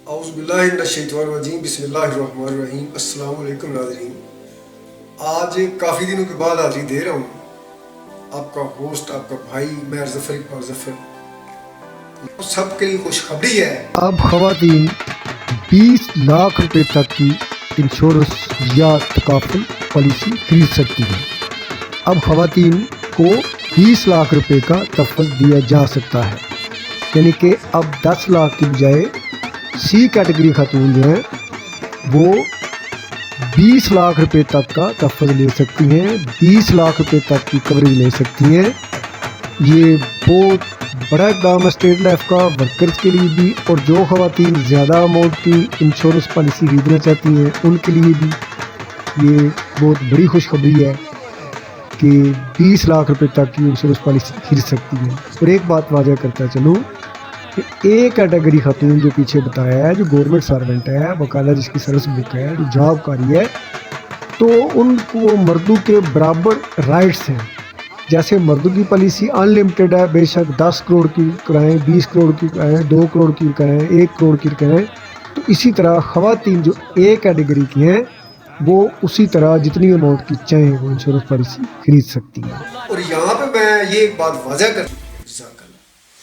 اعوذ باللہ من الشیطان الرجیم، بسم اللہ الرحمن الرحیم۔ السلام علیکم ناظرین، آج کافی دنوں کے بعد حاضری دے رہا ہوں آپ کا ہوسٹ، آپ کا بھائی میں ظفر اقبال ظفر۔ سب کے لیے خوشخبری ہے، اب خواتین 20 لاکھ روپے تک کی انشورنس یا تکافل پالیسی خرید سکتی ہیں۔ اب خواتین کو 20 لاکھ روپے کا تحفظ دیا جا سکتا ہے، یعنی کہ اب 10 لاکھ کی بجائے سی کیٹیگری خاتون جو ہیں وہ 20 لاکھ روپے تک کا تحفظ لے سکتی ہیں، 20 لاکھ روپے تک کی کوریج لے سکتی ہیں۔ یہ بہت بڑا اقدام ہے اسٹیٹ لائف کا، ورکرز کے لیے بھی، اور جو خواتین زیادہ اماؤنٹ کی انشورنس پالیسی خریدنا چاہتی ہیں ان کے لیے بھی یہ بہت بڑی خوشخبری ہے کہ 20 لاکھ روپے تک کی انشورنس پالیسی خرید سکتی ہیں۔ اور ایک بات واضح کرتا چلوں کہ ایک کیٹیگری خاتون جو پیچھے بتایا ہے، جو گورنمنٹ سروینٹ ہے، باقاعدہ جس کی سروس بک ہے، جو جاب کاری ہے، تو ان کو مردوں کے برابر رائٹس ہیں۔ جیسے مردوں کی پالیسی ان لمٹڈ ہے، بے شک 10 کروڑ کی کرائیں، 20 کروڑ کی کرائیں، 2 کروڑ کی کرائیں، 1 کروڑ کی کرائیں، تو اسی طرح خواتین جو ایک کیٹیگری کی ہیں وہ اسی طرح جتنی اماؤنٹ کی چاہیں وہ انشورنس پالیسی خرید سکتی ہیں۔ اور یہاں پہ میں یہ ایک بات واضح کر